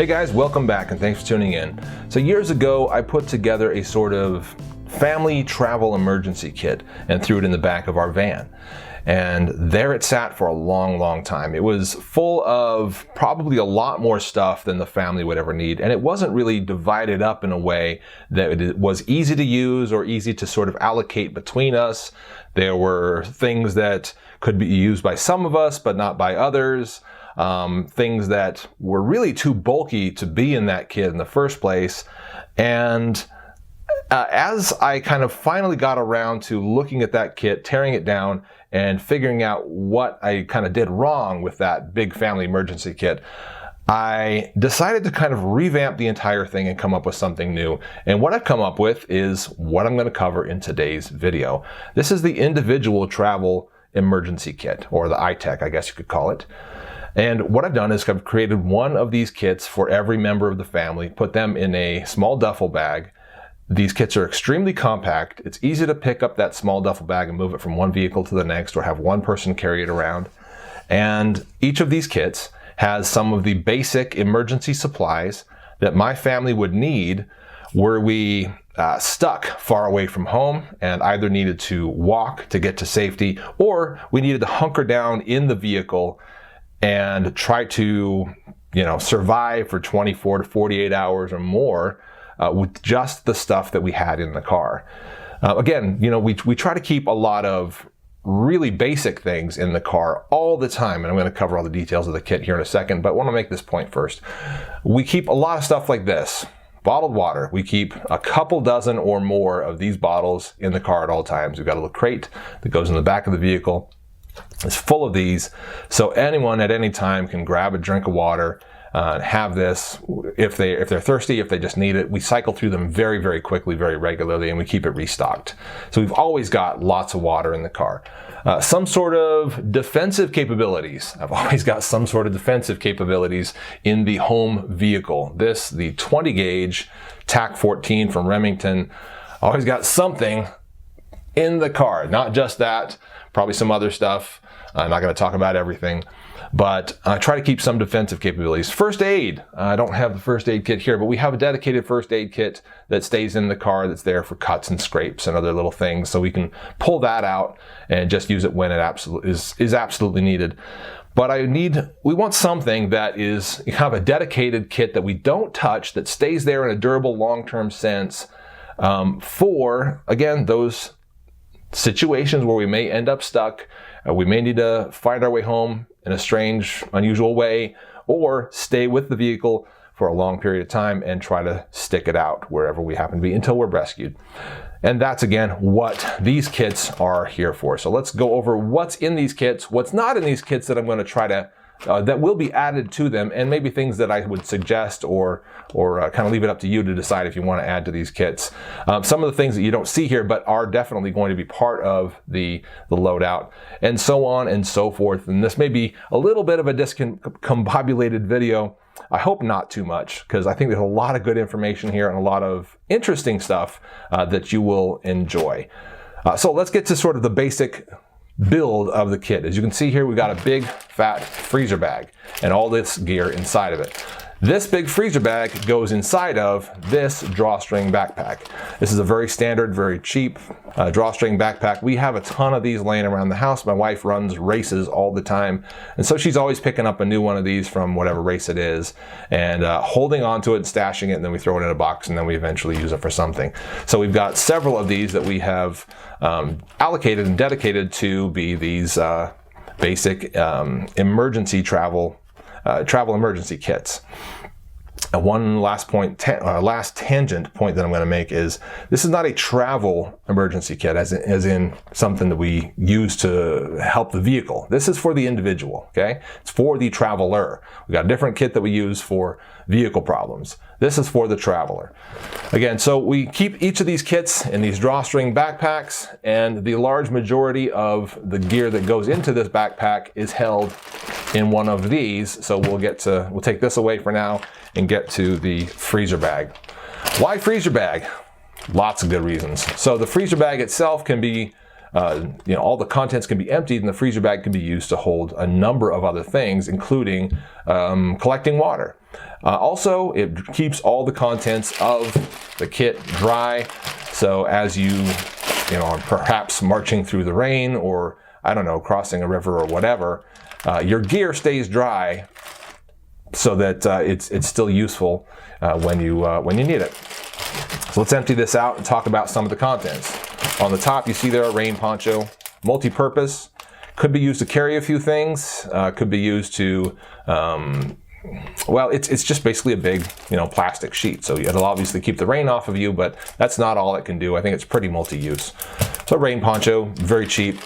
Hey guys, welcome back and thanks for tuning in. So years ago, I put together a sort of family travel emergency kit and threw it in the back of our van. And there it sat for a long time. It was full of probably a lot more stuff than the family would ever need. And it wasn't really divided up in a way that it was easy to use or easy to sort of allocate between us. There were things that could be used by some of us, but not by others. Things that were really too bulky to be in that kit in the first place. And as I kind of finally got around to looking at that kit, tearing it down, and figuring out what I kind of did wrong with that big family emergency kit, I decided to kind of revamp the entire thing and come up with something new. And what I've come up with is what I'm going to cover in today's video. This is the individual travel emergency kit, or the ITEK, I guess you could call it. And what I've done is I've created one of these kits for every member of the family, put them in a small duffel bag. These kits are extremely compact. It's easy to pick up that small duffel bag and move it from one vehicle to the next, or have one person carry it around. And each of these kits has some of the basic emergency supplies that my family would need were we stuck far away from home and either needed to walk to get to safety, or we needed to hunker down in the vehicle and try to, survive for 24 to 48 hours or more with just the stuff that we had in the car. Again, we try to keep a lot of really basic things in the car all the time, and I'm going to cover all the details of the kit here in a second, but I want to make this point first. We keep a lot of stuff like this. Bottled water. We keep a couple dozen or more of these bottles in the car at all times. We've got a little crate that goes in the back of the vehicle. It's full of these, so anyone at any time can grab a drink of water and have this if they're thirsty, if they just need it. We cycle through them very quickly, very regularly, and we keep it restocked. So we've always got lots of water in the car. Some sort of defensive capabilities. I've always got some sort of defensive capabilities in the home vehicle. The 20 gauge TAC 14 from Remington, always got something in the car. Not just that, probably some other stuff. I'm not going to talk about everything, but I try to keep some defensive capabilities. First aid. I don't have the first aid kit here, but we have a dedicated first aid kit that stays in the car that's there for cuts and scrapes and other little things, so we can pull that out and just use it when it is absolutely needed. But we want something that is kind of a dedicated kit that we don't touch, that stays there in a durable long-term sense for, again, those situations where we may end up stuck. We may need to find our way home in a strange, unusual way, or stay with the vehicle for a long period of time and try to stick it out wherever we happen to be until we're rescued. And that's, again, what these kits are here for. So let's go over what's in these kits, what's not in these kits that I'm going to try to that will be added to them, and maybe things that I would suggest or kind of leave it up to you to decide if you want to add to these kits. Some of the things that you don't see here but are definitely going to be part of the loadout, and so on and so forth. And this may be a little bit of a discombobulated video. I hope not too much, because I think there's a lot of good information here and a lot of interesting stuff that you will enjoy. So let's get to sort of the basic build of the kit. As you can see here, we've got a big fat freezer bag and all this gear inside of it. This big freezer bag goes inside of this drawstring backpack. This is a very standard, very cheap drawstring backpack. We have a ton of these laying around the house. My wife runs races all the time, and so she's always picking up a new one of these from whatever race it is and holding onto it and stashing it, and then we throw it in a box, and then we eventually use it for something. So we've got several of these that we have allocated and dedicated to be these basic emergency travel emergency kits. One last point, last tangent point that I'm going to make is this is not a travel emergency kit as in something that we use to help the vehicle. This is for the individual, okay? It's for the traveler. We've got a different kit that we use for vehicle problems. This is for the traveler. Again, so we keep each of these kits in these drawstring backpacks, and the large majority of the gear that goes into this backpack is held in one of these. So we'll take this away for now and get to the freezer bag. Why freezer bag? Lots of good reasons. So the freezer bag itself can be you know, all the contents can be emptied, and the freezer bag can be used to hold a number of other things, including collecting water. Also, it keeps all the contents of the kit dry, so as you know, are perhaps marching through the rain, or I don't know, crossing a river or whatever, your gear stays dry so that it's still useful when you need it. So let's empty this out and talk about some of the contents. On the top, you see there a Rain Poncho, multi-purpose. Could be used to carry a few things. Could be used to, well, it's just basically a big, you know, plastic sheet. So it'll obviously keep the rain off of you, but that's not all it can do. I think it's pretty multi-use. So Rain Poncho, very cheap.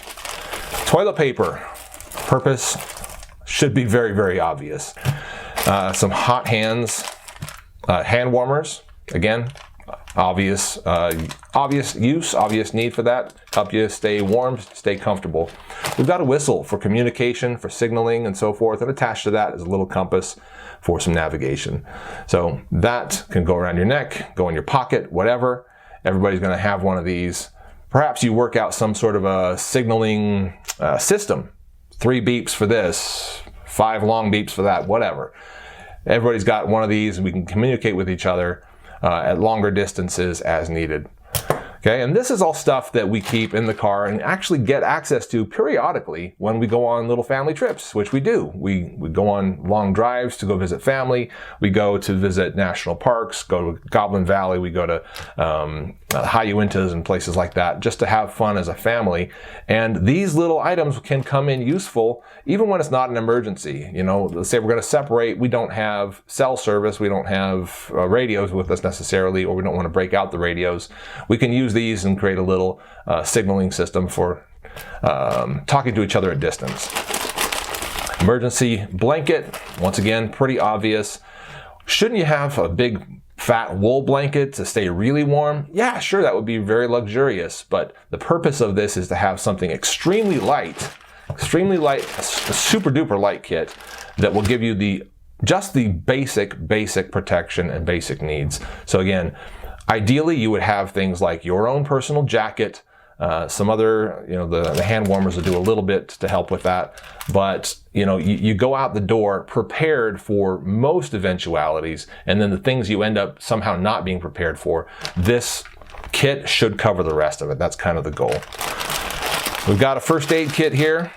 Toilet paper, purpose should be very, very obvious. Some hot hands, hand warmers, again, obvious use, obvious need for that. Help you stay warm, stay comfortable. We've got a whistle for communication, for signaling and so forth, and attached to that is a little compass for some navigation. So that can go around your neck, go in your pocket, whatever. Everybody's going to have one of these. Perhaps you work out some sort of a signaling system. 3 beeps for this, 5 long beeps for that, whatever. Everybody's got one of these, and we can communicate with each other at longer distances as needed. Okay, and this is all stuff that we keep in the car and actually get access to periodically when we go on little family trips, which we do. We go on long drives to go visit family. We go to visit national parks, go to Goblin Valley. We go to High Uintas and places like that just to have fun as a family. And these little items can come in useful even when it's not an emergency. You know, let's say we're going to separate. We don't have cell service. We don't have radios with us necessarily, or we don't want to break out the radios. We can use these and create a little signaling system for talking to each other at distance. Emergency blanket, once again, pretty obvious. Shouldn't you have a big fat wool blanket to stay really warm? Yeah, sure, that would be very luxurious, but the purpose of this is to have something extremely light, a super duper light kit that will give you just the basic protection and basic needs. So again, ideally, you would have things like your own personal jacket, some other, you know, the hand warmers will do a little bit to help with that. But, you know, you go out the door prepared for most eventualities, and then the things you end up somehow not being prepared for, this kit should cover the rest of it. That's kind of the goal. We've got a first aid kit here.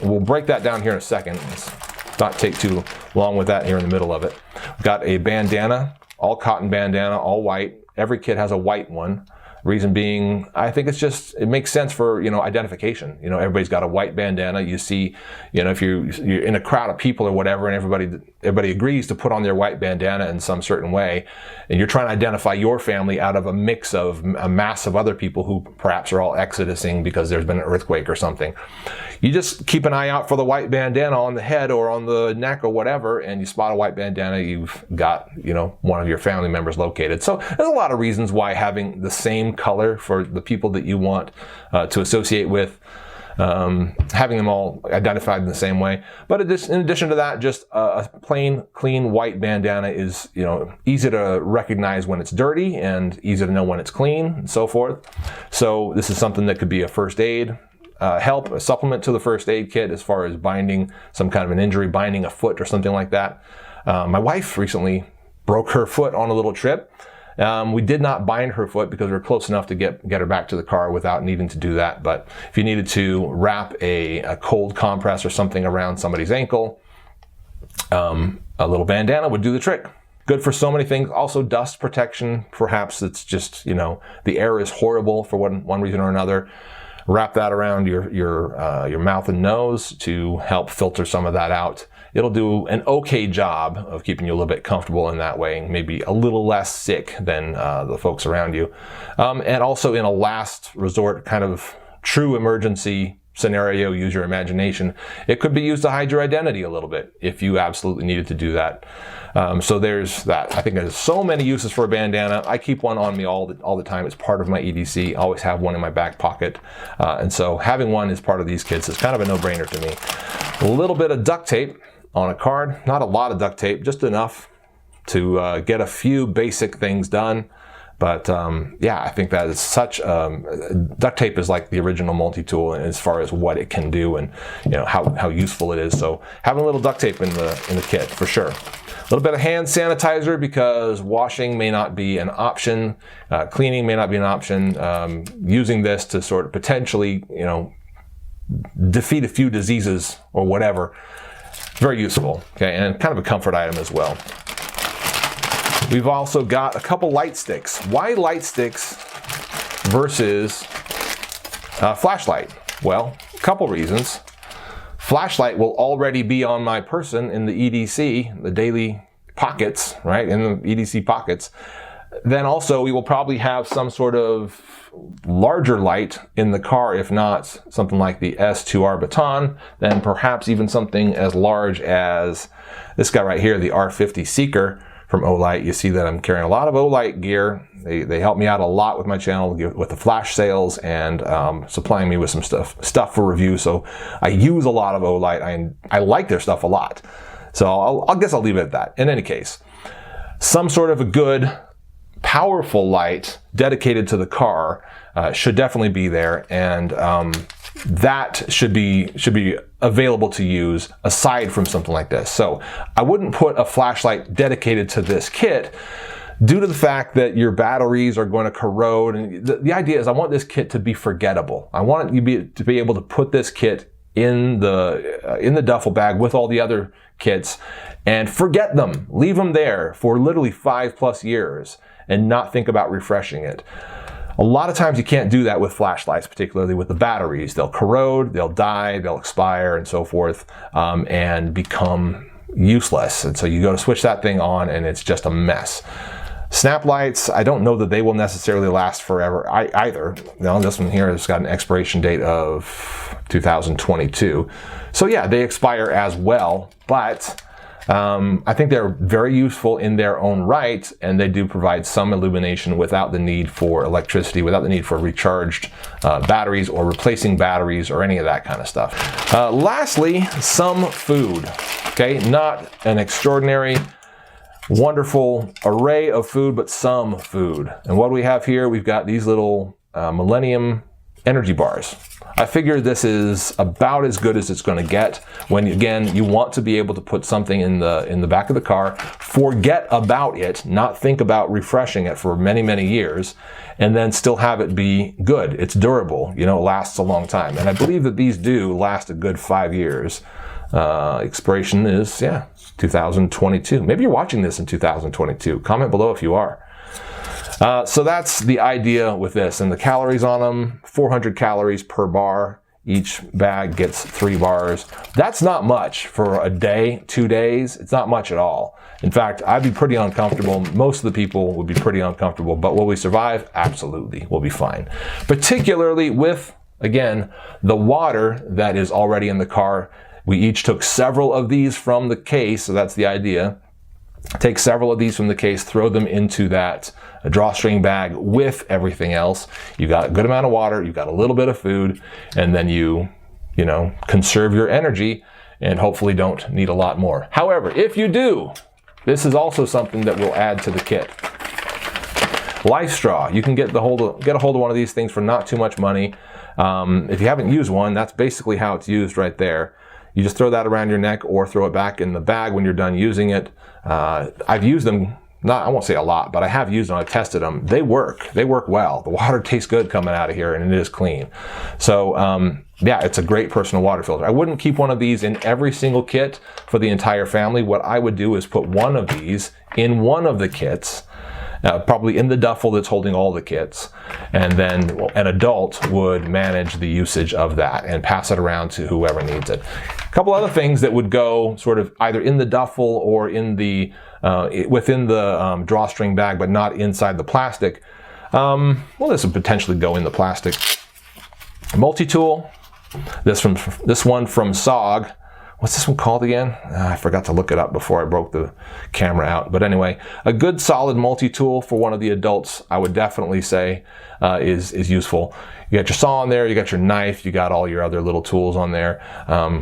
We'll break that down here in a second. Let's not take too long with that here in the middle of it. We've got a bandana, all cotton bandana, all white. Every kit has a white one. Reason being, I think it makes sense for, you know, identification. You know, everybody's got a white bandana. You see, you know, if you're in a crowd of people or whatever, and everybody agrees to put on their white bandana in some certain way, and you're trying to identify your family out of a mix of a mass of other people who perhaps are all exodusing because there's been an earthquake or something. You just keep an eye out for the white bandana on the head or on the neck or whatever, and you spot a white bandana, you've got, you know, one of your family members located. So there's a lot of reasons why having the same color for the people that you want to associate with, having them all identified in the same way. But in addition to that, just a plain, clean white bandana is, you know, easy to recognize when it's dirty and easy to know when it's clean and so forth. So this is something that could be a first aid help, a supplement to the first aid kit as far as binding some kind of an injury, binding a foot or something like that. My wife recently broke her foot on a little trip. We did not bind her foot because we were close enough to get her back to the car without needing to do that. But if you needed to wrap a cold compress or something around somebody's ankle, a little bandana would do the trick. Good for so many things. Also dust protection. Perhaps it's just, you know, the air is horrible for one reason or another. Wrap that around your mouth and nose to help filter some of that out. It'll do an okay job of keeping you a little bit comfortable in that way, maybe a little less sick than the folks around you. And also in a last resort kind of true emergency scenario, use your imagination, it could be used to hide your identity a little bit if you absolutely needed to do that. So there's that. I think there's so many uses for a bandana. I keep one on me all the time. It's part of my EDC. I always have one in my back pocket. And so having one as part of these kits is kind of a no-brainer to me. A little bit of duct tape on a card. Not a lot of duct tape, just enough to get a few basic things done. But yeah, I think that is such, duct tape is like the original multi-tool as far as what it can do and how useful it is. So having a little duct tape in the kit for sure. A little bit of hand sanitizer because washing may not be an option, cleaning may not be an option. Using this to sort of potentially, defeat a few diseases or whatever. Very useful, okay, and kind of a comfort item as well. We've also got a couple light sticks. Why light sticks versus flashlight? Well, a couple reasons. Flashlight will already be on my person in the EDC, the daily pockets, right, in the EDC pockets. Then also we will probably have some sort of larger light in the car, if not something like the S2R Baton, then perhaps even something as large as this guy right here, the R50 Seeker from Olight. You see that I'm carrying a lot of Olight gear. They help me out a lot with my channel with the flash sales and supplying me with some stuff for review. So I use a lot of Olight. I like their stuff a lot. So I guess I'll leave it at that. In any case, some sort of a good, powerful light dedicated to the car should definitely be there, and that should be available to use aside from something like this. So I wouldn't put a flashlight dedicated to this kit due to the fact that your batteries are going to corrode. And the idea is I want this kit to be forgettable. I want you to be able to put this kit in the duffel bag with all the other kits and forget them, leave them there for literally 5+ years and not think about refreshing it. A lot of times you can't do that with flashlights, particularly with the batteries. They'll corrode, they'll die, they'll expire, and so forth, and become useless. And so you go to switch that thing on and it's just a mess. Snap lights, I don't know that they will necessarily last forever either. This one here has got an expiration date of 2022. So yeah, they expire as well, but I think they're very useful in their own right, and they do provide some illumination without the need for electricity, without the need for recharged batteries or replacing batteries or any of that kind of stuff. Lastly, some food. Okay, not an extraordinary, wonderful array of food, but some food. And what do we have here? We've got these little Millennium energy bars. I figure this is about as good as it's going to get when, again, you want to be able to put something in the back of the car, forget about it, not think about refreshing it for many, many years, and then still have it be good. It's durable, it lasts a long time. And I believe that these do last a good 5 years. Expiration is, 2022. Maybe you're watching this in 2022. Comment below if you are. So that's the idea with this, and the calories on them, 400 calories per bar. Each bag gets 3 bars. That's not much for a day, 2 days. It's not much at all. In fact, I'd be pretty uncomfortable. Most of the people would be pretty uncomfortable, but will we survive? Absolutely, we'll be fine. Particularly with, again, the water that is already in the car. We each took several of these from the case, so that's the idea. Take several of these from the case, throw them into that drawstring bag with everything else. You got a good amount of water, you got a little bit of food, and then you conserve your energy and hopefully don't need a lot more. However, if you do, this is also something that will add to the kit. LifeStraw, you can get a hold of one of these things for not too much money. If you haven't used one, that's basically how it's used right there. You just throw that around your neck or throw it back in the bag when you're done using it. I've used them, I won't say a lot, but I have used them, I've tested them. They work well. The water tastes good coming out of here and it is clean. So yeah, it's a great personal water filter. I wouldn't keep one of these in every single kit for the entire family. What I would do is put one of these in one of the kits, probably in the duffel that's holding all the kits, and then an adult would manage the usage of that and pass it around to whoever needs it. A couple other things that would go sort of either in the duffel or in the within the drawstring bag, but not inside the plastic. Well, this would potentially go in the plastic. MultiTool. This one from SOG. What's this one called again? I forgot to look it up before I broke the camera out. But anyway, a good solid multi-tool for one of the adults, I would definitely say is useful. You got your saw on there, you got your knife, you got all your other little tools on there.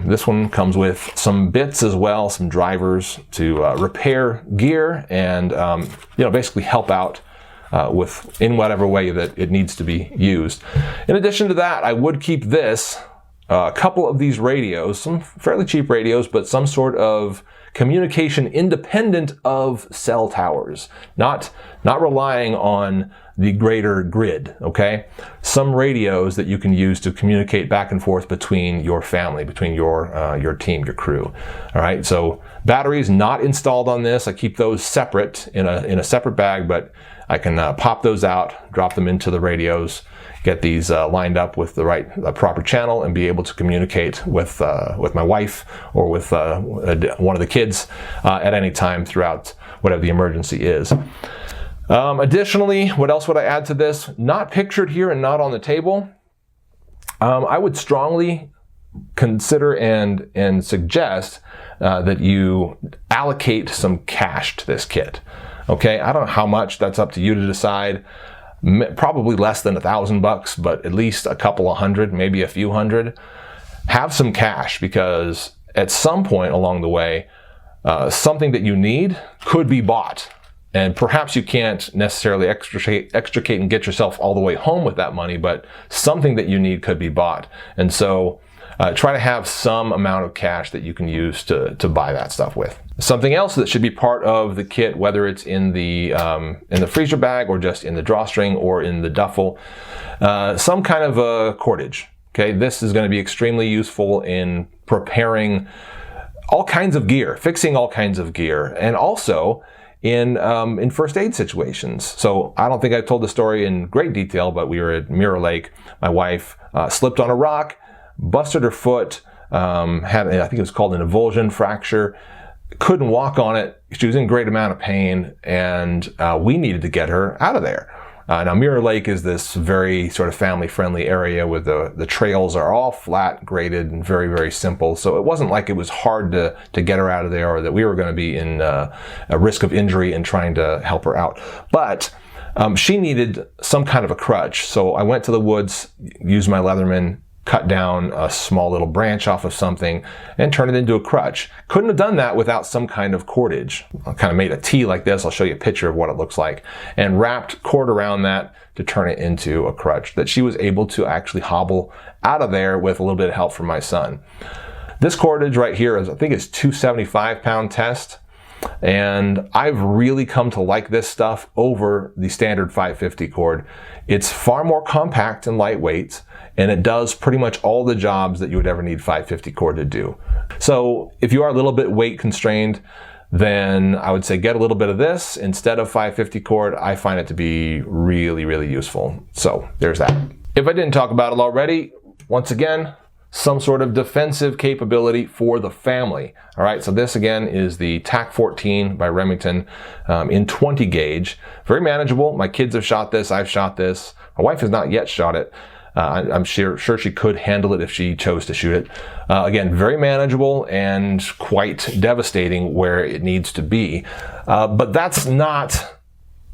This one comes with some bits as well, some drivers to repair gear and basically help out in whatever way that it needs to be used. In addition to that, I would keep this, a couple of these radios, some fairly cheap radios, but some sort of communication independent of cell towers, not relying on the greater grid, okay? Some radios that you can use to communicate back and forth between your family, between your team, your crew. All right, so batteries not installed on this. I keep those separate in a separate bag, but I can pop those out, drop them into the radios, get these lined up with the right proper channel, and be able to communicate with my wife or with one of the kids at any time throughout whatever the emergency is. Additionally, what else would I add to this? Not pictured here and not on the table. I would strongly consider and suggest that you allocate some cash to this kit. Okay, I don't know how much, that's up to you to decide. Probably less than $1,000, but at least a couple of hundred, maybe a few hundred. Have some cash, because at some point along the way, something that you need could be bought. And perhaps you can't necessarily extricate and get yourself all the way home with that money, but something that you need could be bought. And so try to have some amount of cash that you can use to buy that stuff with. Something else that should be part of the kit, whether it's in the freezer bag or just in the drawstring or in the duffel, some kind of a cordage. Okay, this is going to be extremely useful in preparing all kinds of gear, fixing all kinds of gear, and also in first aid situations. So I don't think I told the story in great detail, but we were at Mirror Lake. My wife slipped on a rock, busted her foot, had, I think it was called an avulsion fracture, couldn't walk on it. She was in a great amount of pain, and we needed to get her out of there. Now Mirror Lake is this very sort of family-friendly area where the trails are all flat, graded, and very, very simple. So it wasn't like it was hard to get her out of there, or that we were going to be in a risk of injury in trying to help her out. But she needed some kind of a crutch. So I went to the woods, used my Leatherman, cut down a small little branch off of something and turn it into a crutch. Couldn't have done that without some kind of cordage. I kind of made a T like this. I'll show you a picture of what it looks like, and wrapped cord around that to turn it into a crutch that she was able to actually hobble out of there with a little bit of help from my son. This cordage right here is, I think it's 275-pound test. And I've really come to like this stuff over the standard 550 cord. It's far more compact and lightweight, and it does pretty much all the jobs that you would ever need 550 cord to do. So if you are a little bit weight constrained, then I would say get a little bit of this instead of 550 cord. I find it to be really, really useful. So there's that. If I didn't talk about it already, once again, some sort of defensive capability for the family. All right, so this again is the TAC 14 by Remington in 20 gauge. Very manageable. My kids have shot this. I've shot this. My wife has not yet shot it. I'm sure she could handle it if she chose to shoot it. Again, very manageable and quite devastating where it needs to be. But that's not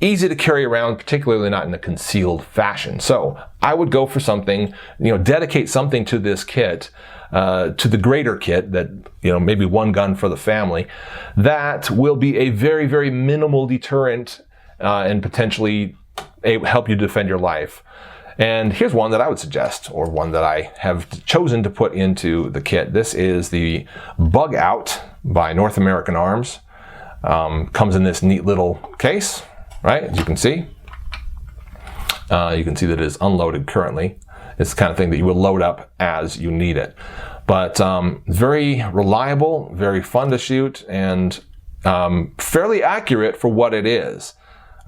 easy to carry around, particularly not in a concealed fashion. So I would go for something, dedicate something to this kit, to the greater kit that, maybe one gun for the family, that will be a very, very minimal deterrent and potentially help you defend your life. And here's one that I would suggest, or one that I have chosen to put into the kit. This is the Bug Out by North American Arms. Comes in this neat little case, right? As you can see. You can see that it is unloaded currently. It's the kind of thing that you will load up as you need it. But very reliable, very fun to shoot, and fairly accurate for what it is.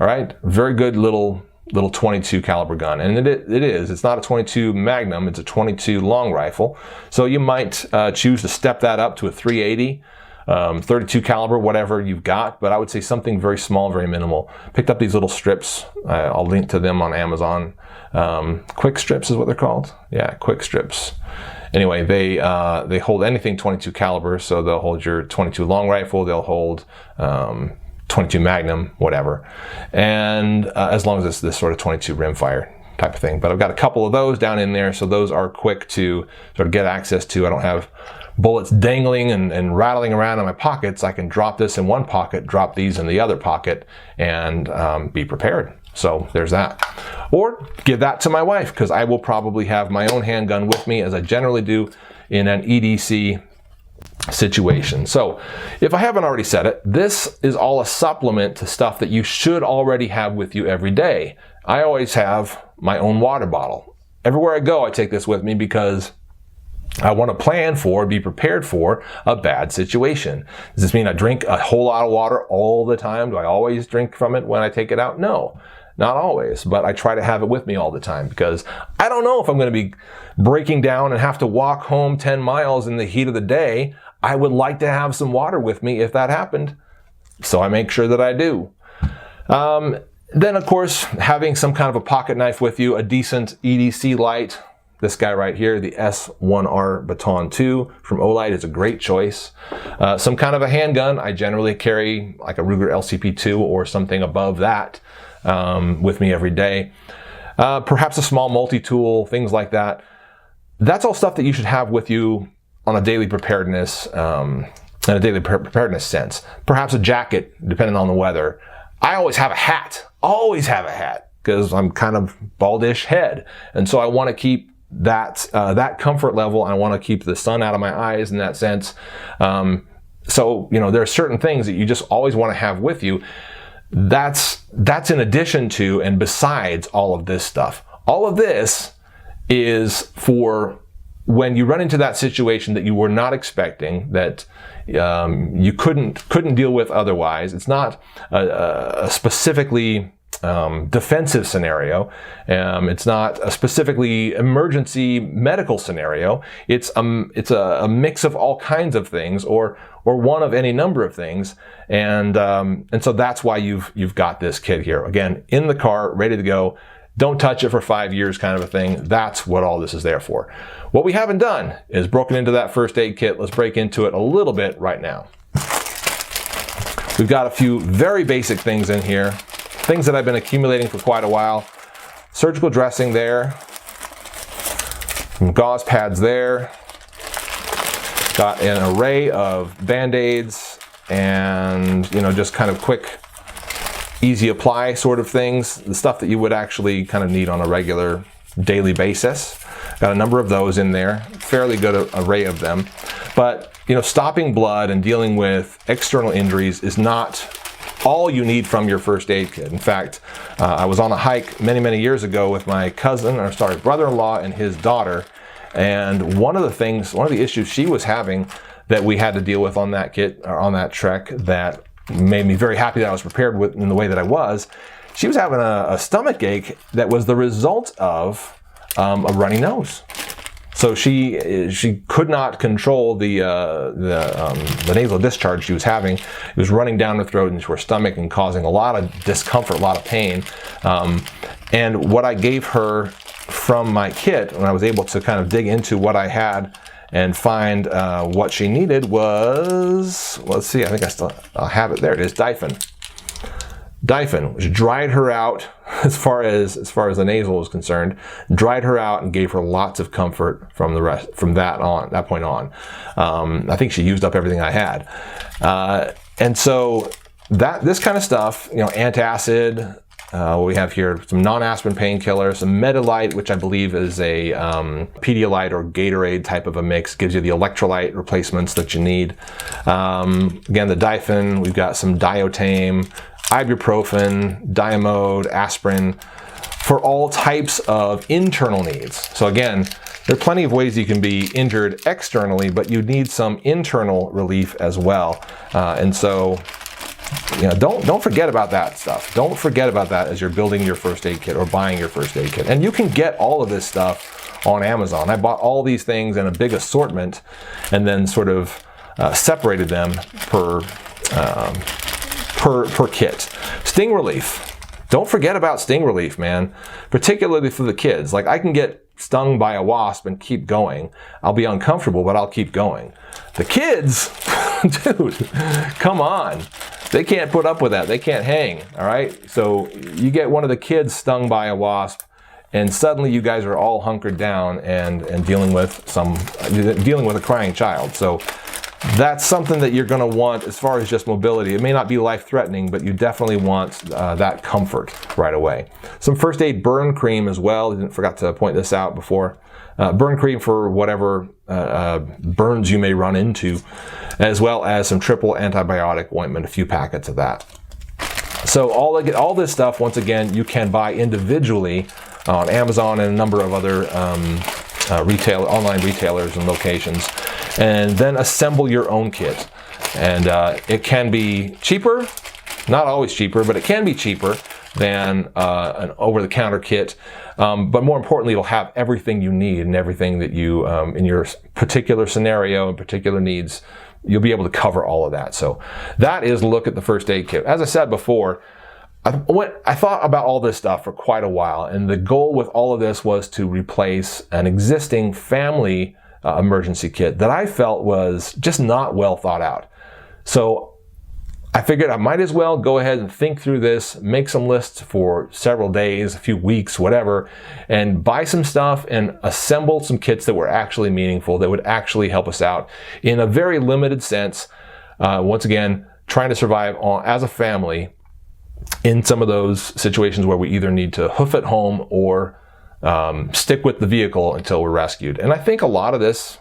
All right, very good little 22 caliber gun, and it is. It's not a 22 Magnum, it's a 22 long rifle. So you might choose to step that up to a 380, 32 caliber, whatever you've got. But I would say something very small, very minimal. Picked up these little strips. I'll link to them on Amazon. Quick strips is what they're called. Yeah, quick strips. Anyway, they hold anything 22 caliber, so they'll hold your 22 long rifle. They'll hold 22 Magnum, whatever, and as long as it's this sort of 22 rimfire type of thing. But I've got a couple of those down in there, so those are quick to sort of get access to. I don't have bullets dangling and rattling around in my pockets. I can drop this in one pocket, drop these in the other pocket, and be prepared. So there's that. Or give that to my wife, because I will probably have my own handgun with me, as I generally do in an EDC situation. So if I haven't already said it, this is all a supplement to stuff that you should already have with you every day. I always have my own water bottle. Everywhere I go, I take this with me because I want to plan for, be prepared for a bad situation. Does this mean I drink a whole lot of water all the time? Do I always drink from it when I take it out? No, not always, but I try to have it with me all the time because I don't know if I'm going to be breaking down and have to walk home 10 miles in the heat of the day. I would like to have some water with me if that happened. So I make sure that I do. Then of course, having some kind of a pocket knife with you, a decent EDC Light. This guy right here, the S1R Baton 2 from Olight, is a great choice. Some kind of a handgun. I generally carry like a Ruger LCP2 or something above that with me every day. Perhaps a small multi-tool, things like that. That's all stuff that you should have with you on a daily preparedness, in a daily preparedness sense. Perhaps a jacket, depending on the weather. I always have a hat. Always have a hat, because I'm kind of baldish head, and so I want to keep that comfort level. I want to keep the sun out of my eyes in that sense. So you know, there are certain things that you just always want to have with you. That's in addition to and besides all of this stuff. All of this is for when you run into that situation that you were not expecting, that you couldn't deal with otherwise. It's not a specifically defensive scenario. It's not a specifically emergency medical scenario. It's a mix of all kinds of things, or one of any number of things, and so that's why you've got this kit here. Again, in the car, ready to go. Don't touch it for 5 years, kind of a thing. That's what all this is there for. What we haven't done is broken into that first aid kit. Let's break into it a little bit right now. We've got a few very basic things in here, things that I've been accumulating for quite a while. Surgical dressing there, some gauze pads there. Got an array of Band-Aids and, you know, just kind of quick, easy apply sort of things, the stuff that you would actually kind of need on a regular daily basis. Got a number of those in there, fairly good array of them. But, you know, stopping blood and dealing with external injuries is not all you need from your first aid kit. In fact, I was on a hike many years ago with my brother-in-law and his daughter, and one of the issues she was having that we had to deal with on that kit, or on that trek, that made me very happy that I was prepared with in the way that I was. She was having a stomach ache that was the result of a runny nose. So she could not control the nasal discharge she was having. It was running down her throat into her stomach and causing a lot of discomfort, a lot of pain. And what I gave her from my kit, when I was able to kind of dig into what I had and find what she needed, was, let's see, I think I'll have it. There it is, Dyphon. Dyphon, which dried her out as far as the nasal is concerned, dried her out and gave her lots of comfort from that point on. I think she used up everything I had, and so this kind of stuff, you know, antacid. We have here some non-aspirin painkiller, some Medilite, which I believe is a Pedialyte or Gatorade type of a mix, gives you the electrolyte replacements that you need. Again, the Dyphon, we've got some Diotame, ibuprofen, Diamode, aspirin, for all types of internal needs. So again, there are plenty of ways you can be injured externally, but you need some internal relief as well. And so, you know, don't forget about that stuff. Don't forget about that as you're building your first aid kit or buying your first aid kit. And you can get all of this stuff on Amazon. I bought all these things in a big assortment and then sort of separated them per kit. Sting relief. Don't forget about sting relief, man. Particularly for the kids. Like, I can get stung by a wasp and keep going. I'll be uncomfortable, but I'll keep going. The kids, dude, come on. They can't put up with that. They can't hang, all right? So you get one of the kids stung by a wasp, and suddenly you guys are all hunkered down and dealing with a crying child. So that's something that you're going to want as far as just mobility. It may not be life-threatening, but you definitely want that comfort right away. Some first aid burn cream as well. I forgot to point this out before. Burn cream for whatever burns you may run into, as well as some triple antibiotic ointment, a few packets of that. So all this stuff, once again, you can buy individually on Amazon and a number of other online retailers and locations, and then assemble your own kit. And it can be cheaper, not always cheaper, but it can be cheaper than an over-the-counter kit. But more importantly, it'll have everything you need and everything that you, in your particular scenario and particular needs, you'll be able to cover all of that. So that is a look at the first aid kit. As I said before, I thought about all this stuff for quite a while, and the goal with all of this was to replace an existing family emergency kit that I felt was just not well thought out. So I figured I might as well go ahead and think through this, make some lists for several days, a few weeks, whatever, and buy some stuff and assemble some kits that were actually meaningful, that would actually help us out in a very limited sense. Once again, trying to survive as a family in some of those situations where we either need to hoof it home or stick with the vehicle until we're rescued. And I think a lot of this,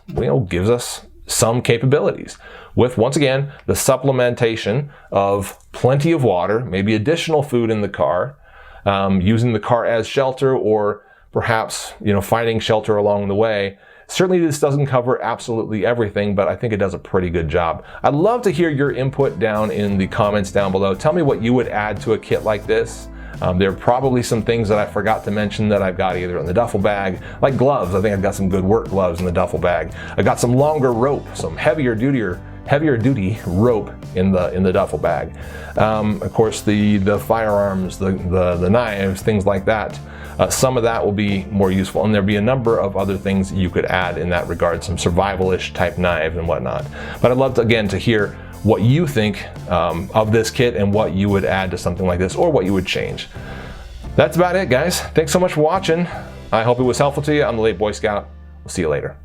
gives us some capabilities with, once again, the supplementation of plenty of water, maybe additional food in the car, using the car as shelter, or perhaps, finding shelter along the way. Certainly this doesn't cover absolutely everything, but I think it does a pretty good job. I'd love to hear your input down in the comments down below. Tell me what you would add to a kit like this. There are probably some things that I forgot to mention that I've got either in the duffel bag, like gloves. I think I've got some good work gloves in the duffel bag. I got some longer rope, some heavier duty rope in the duffel bag. Of course, the firearms, the knives, things like that. Some of that will be more useful, and there'll be a number of other things you could add in that regard, some survival-ish type knives and whatnot. But I'd love to, again, to hear what you think of this kit and what you would add to something like this, or what you would change. That's about it, guys. Thanks so much for watching. I hope it was helpful to you. I'm the Late Boy Scout. We'll see you later.